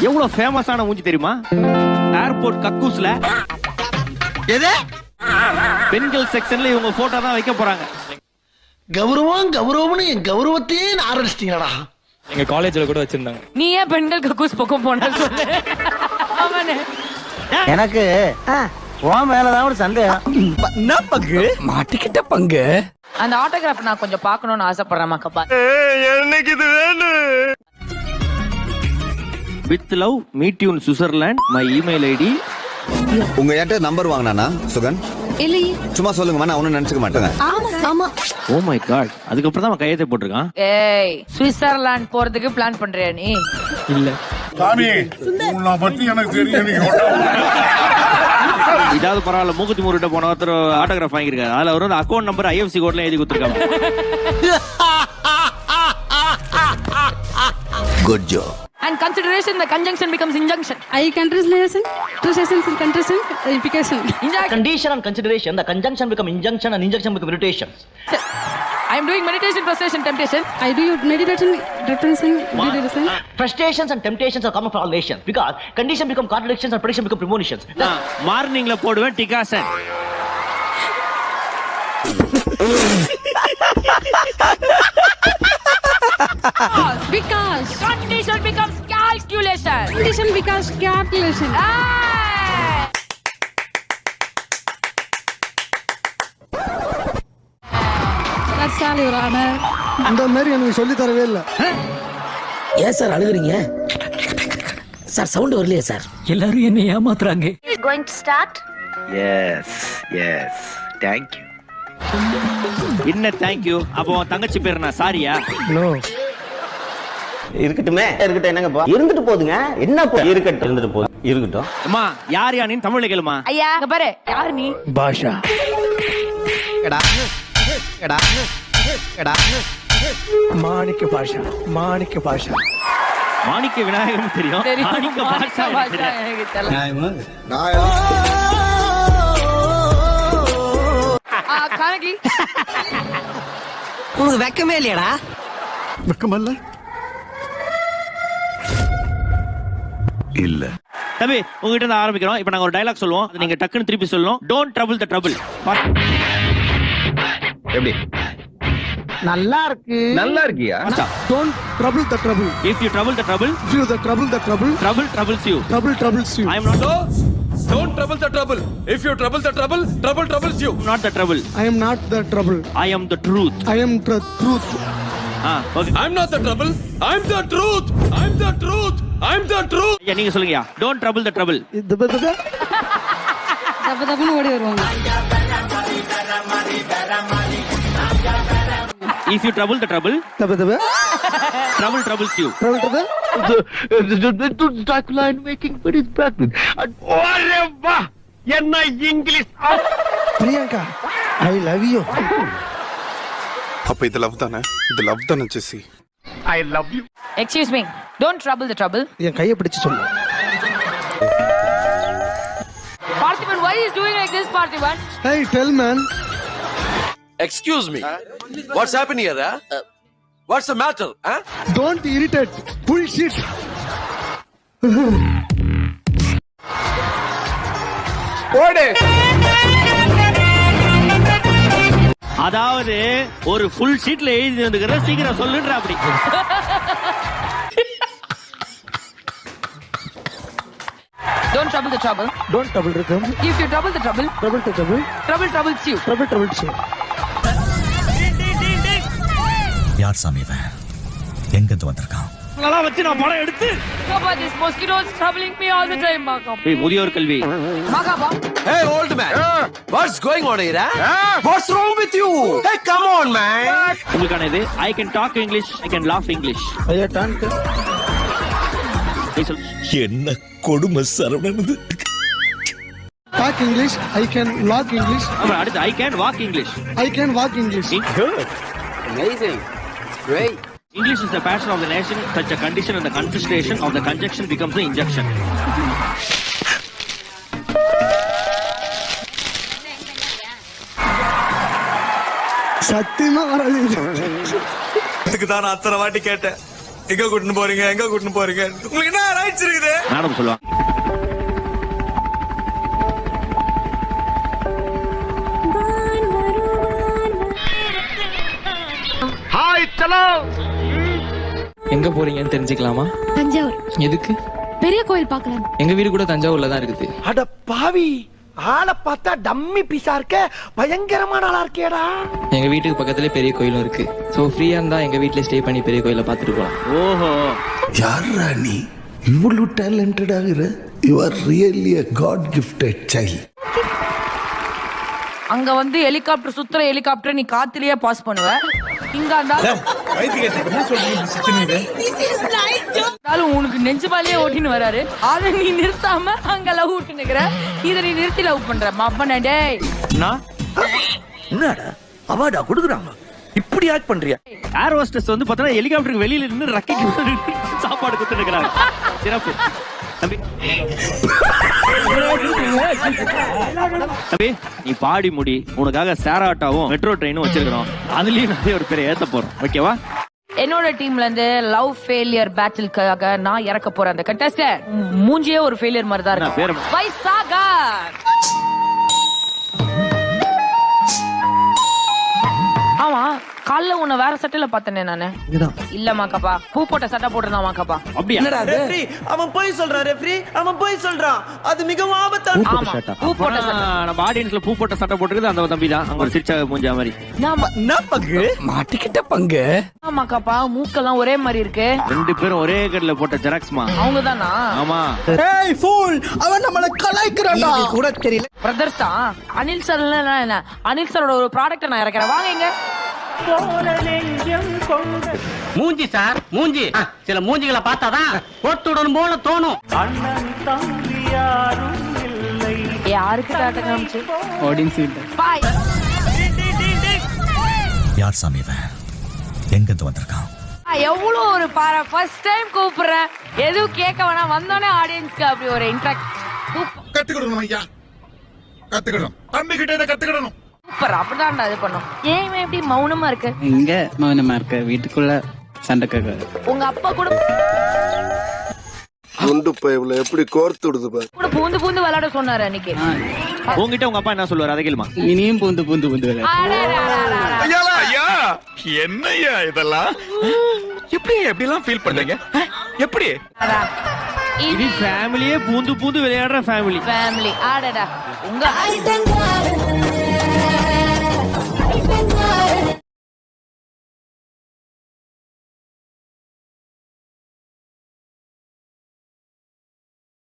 எவ்வளவு ஃபேமஸான மூஞ்சி தெரியுமா? ஏர்போர்ட் கக்கூஸ்ல எது பெண்கள் செக்ஷன்ல இவங்க போட்டோ தான் வைக்க போறாங்க. கௌரவம் கௌரவம்னு என் கௌரவத்தையே ஆரம்பிச்சிட்டீங்களா? எங்க காலேஜ்ல கூட வச்சிருந்தாங்க. நீ ஏன் பெண்கள் கக்கூஸ் பக்கம் போன சொல்லு. அவனே எனக்கு உன் மேலதான் ஒரு சந்தேகம். என்ன பங்கு மாட்டிக்கிட்ட பங்கு. அந்த ஆட்டோகிராஃப் நான் கொஞ்சம் பார்க்கணும்னு ஆசைப்படுறேன் மக்கா. எனக்கு இது வேணும். With love meet you in Switzerland. My email ID. உங்க ஏட்ட நம்பர் வாங்கினானா சுகன்? இல்லையே. சும்மா சொல்லுங்க, நான் ஒன்னும் நினைச்சுக்க மாட்டேங்க. ஆமா. ஓ மை காட், அதுக்கப்புறம் தான் அவன் கையெழுத்து போட்டிருக்கான். ஏய், சுவிட்சர்லாந்து போறதுக்கு பிளான் பண்றியா நீ? இல்ல சாமி, உன்னை பத்தி எனக்கு தெரியும். இதாவது பரவாயில்ல, மூக்குத்தி மூருட்ட போன ஒருத்தர் ஆட்டோகிராஃப் வாங்கியிருக்காரு. அதுல அவர் வந்து அக்கௌண்ட் நம்பர் IFSC கோட்ல எழுதி கொடுத்துருக்காங்க. Good job. And consideration, the conjunction becomes injunction. I consideration, two sessions in conjunction, implication. Condition and consideration, the conjunction become injunction and injunction become irritation. I am doing meditation, frustration, temptation. I do meditation, representation. Frustrations and temptations are common for all nations because condition become contradictions and prediction become premonitions. மார்னிங்ல போடுவேன் decoction. Because Condition becomes calculation. condition becomes calculation. That's all, Your Honor. அந்த மாதிரி எனக்கு சொல்லி தரவே இல்ல. ஏன் sir அழுகுறீங்க? Sir sound வரலையே சார். எல்லாரும் என்ன ஏமாத்துறாங்க. Going to start? S thank you. என்ன தேங்க் யூ? அப்போ தங்கச்சி பேர் என்ன சாரியா? நோ. இருக்கட்டுமே இருக்கட்டும், என்னங்க இருந்துட்டு போதுங்க. என்ன இருக்கட்டும், இருந்துட்டு போதும், இருக்கட்டும். அம்மா யார் யா நீ? தமிழ்ல கேளுமா. ஐயா இங்க பாரு, யார் நீ? பாஷா. எடா எடா எடா மாணிக்க பாஷா, மாணிக்க பாஷா. மாணிக்க விநாயகம் தெரியும். மாணிக்க பாஷா எனக்கு தெரியாது. எனக்கு தெரியல. கணக்கி உனக்கு வெக்கமே இல்லையாடா? வெக்கமல்ல இல்ல. தம்பி உங்ககிட்ட இருந்து ஆரம்பிக்கிறோம். இப்போ நாங்க ஒரு டயலாக் சொல்லுவோம், அது நீங்க டக்குன்னு திருப்பி சொல்லணும். Don't trouble the trouble. எப்படி? நல்லா இருக்கு. நல்லா இருக்கியா? Don't trouble the trouble. If you trouble the trouble, If you the trouble trouble troubles you. trouble troubles you. I am not don't trouble the trouble. If you trouble the trouble, trouble troubles you. not the trouble. I am not the trouble. I am the truth. I am the truth. Okay. I'm not the trouble. I'm the truth. I'm the truth. I'm the truth. ஐயா நீங்க சொல்லுங்கயா. Don't trouble the trouble. தப்புன்னு ஓடி வருவாங்க. If you trouble the trouble, trouble troubles you. என்ன English? Priyanka I love you. அப்ப இது love தானே? இது லவ் தானே Jessie? I love you. Excuse me, don't trouble the trouble. என் கையை பிடிச்சு சொல்லு. Parthiban, why is doing like this, Parthiban? Hey, tell man. Excuse me. What's happening here? What's the matter? Don't irritate. Bullshit. அதாவது ஒரு full ஷீட்ல எழுதி வந்துக்கிற சீக்கிரம் சொல்லுன்ற அப்படி. Don't trouble the trouble. Don't trouble the trouble. If you trouble the trouble, Trouble the trouble. trouble troubles you. Trouble troubles you. யார் சாமி இவன்? எங்க இருந்து வந்திருக்கான்? இதெல்லாம் வச்சு நான் படம் எடுத்து Papa, this mosquito is troubling me all the time, Makam. ஏய் முதியோர் கல்வி. Makaba. Hey, old man. What's going on here? What's wrong with you? Hey, come on, man. உங்களுக்கான இது I can talk English, I can laugh English. ஐயா டான்க். நீ சொல்லு. என்ன கொடுமை சரவணனது. Talk English. I can walk English. அப்புறம் அடுத்து I can walk English. I can walk English. Amazing. Great. English is the passion of the nation. Such a condition and the consideration of the conjunction becomes the injunction. சத்தியமா வராது. இதுக்கு தான் அத்தனை வாட்டி கேட்டேன். எங்க கூட்டிட்டு போறீங்க எங்க கூட்டிட்டு போறீங்க உங்களுக்கு என்ன ரைட்ஸ் இருக்குது மேடம் சொல்லுவாங்க. ஹாய் சலோ எங்க போறீங்கன்னு தெரிஞ்சுக்கலாமா? தஞ்சாவூர். எதுக்கு? பெரிய கோயில் பார்க்கலாம். எங்க வீடு கூட தஞ்சாவூர்ல தான் இருக்குது. அட பாவி ஆளை பார்த்தா டம்மி பீஸா இருக்க பயங்கரமான ஆளா இருக்கேடா. எங்க வீட்டுக்கு பக்கத்துல பெரிய கோயிலும் இருக்கு. சோ ஃப்ரீயா இருந்தா எங்க வீட்ல ஸ்டே பண்ணி பெரிய கோயில பாத்துட்டு போலாம். ஓஹோ, யாரா நீ இவ்வளவு டேலண்டட் ஆகுற? You are really a god gifted child. அங்க வந்து ஹெலிகாப்டர் சுத்துற ஹெலிகாப்டர் நீ காத்துலயே பாஸ் பண்ணுவ. இங்க இருந்தாலும் உனக்கு நெஞ்சு பாலையே ஓட்டின்னு வராரு. அத நீ நிறுத்தாம அங்க லவ் விட்டு நிக்கிற. இத நீ நிறுத்தி லவ் பண்ற மப்பன டேய். என்னடா அவார்டா கொடுக்குறாங்க இப்படி ஆக்ட் பண்றியா? ஏர் ஹோஸ்டஸ் வந்து பார்த்தா ஹெலிகாப்டருக்கு வெளியில இருந்து ரக்கைக்கு சாப்பாடு கொடுத்து நிக்கிறாங்க. சிறப்பு தம்பி. தம்பி நீ பாடி முடி, உனக்காக சேராட்டாவும் மெட்ரோ ட்ரெயினும் வச்சிருக்கிறோம். அதுலயும் நிறைய ஒரு பேரை ஏத்த போறோம். ஓகேவா? என்னோட டீம்ல இருந்து லவ் ஃபெயிலியர் பேட்டிலுக்காக நான் இறக்க போறேன். அந்த கண்டஸ்டன்ட் மூஞ்சியே ஒரு ஃபெயிலியர் மாதிரி தான் என்ன பேரு? இருக்கு. வைசாகர். ஆமா காலைல உன்னை வேற சட்டையில பார்த்தனே நானு. இல்ல மாக்கப்பா, பூ போட்ட சட்டை போட்டிருந்தான் மாக்கப்பா. அப்படியா? ரெஃப்ரி அவன் போய் சொல்றான். ரெஃப்ரி அவன் போய் சொல்றான். அது மிகவும் ஆபத்தான. ஆமா பூ போட்ட சட்டை. நம்ம ஆடியன்ஸ்ல பூ போட்ட சட்டை போட்டுருக்குது அந்த தம்பி தான். அங்க ஒரு சிரிச்சா மூஞ்சா மாதிரி. என்ன பங்கு மாட்டிக்கிட்ட பங்கு. ஆமாக்காப்பா, மூக்கெல்லாம் ஒரே மாதிரி இருக்கு. ரெண்டு பேரும் ஒரே கடையில போட்ட ஜெராக்ஸ்மா. அவங்க தானா? ஆமா. ஏய் ஃபூல், அவன் நம்மள கலாய்க்கறான்டா. கூட தெரியல. பிரதர்ஸ் தான். அனில் சார் என்ன, அனில் சாரோட ஒரு ப்ராடக்ட் நான் இறக்கிறேன். வாங்க இங்க. மூஞ்சி சார் மூஞ்சி. சில மூஞ்சிகளை பார்த்தாதான் போட்டுடணும் போல தோணும். யாருக்கு காட்ட காமிச்சு? ஆடியன்ஸ் கிட்ட. பாய். யார் சாமி இவன்? எங்க இருந்து வந்திருக்கான்? எவ்வளவு ஒரு பாரு, ஃபர்ஸ்ட் டைம் கூப்பிடுறேன். எதுவும் கேட்க வேணாம், வந்தோடனே ஆடியன்ஸ்க்கு அப்படி ஒரு இன்ட்ராக்ட். கத்துக்கணும் ஐயா, கத்துக்கணும். தம்பி கிட்ட இத கத்துக்கணும். சூப்பர், அப்படிதான்டா இது பண்ணும். ஏன் இவன் எப்படி மௌனமா இருக்கு? இங்க மௌனமா இருக்க, வீட்டுக்குள்ள சண்டை கேட்க. உங்க அப்பா கூட குண்டு பைப்ல எப்படி கோர்த்து விடுது பாரு. கூட பூந்து பூந்து விளையாட சொன்னாரு அன்னைக்கு. உங்ககிட்ட உங்க அப்பா என்ன சொல்லுவாரு அதை கேளுமா? இனியும் பூந்து பூந்து பூந்து விளையாடு. ஐயா என்னய்யா இதெல்லாம்? எப்படி எப்படிலாம் ஃபீல் பண்றீங்க? எப்படி? இது ஃபேமிலியே பூந்து பூந்து விளையாடுற ஃபேமிலி. ஃபேமிலி ஆடடா உங்க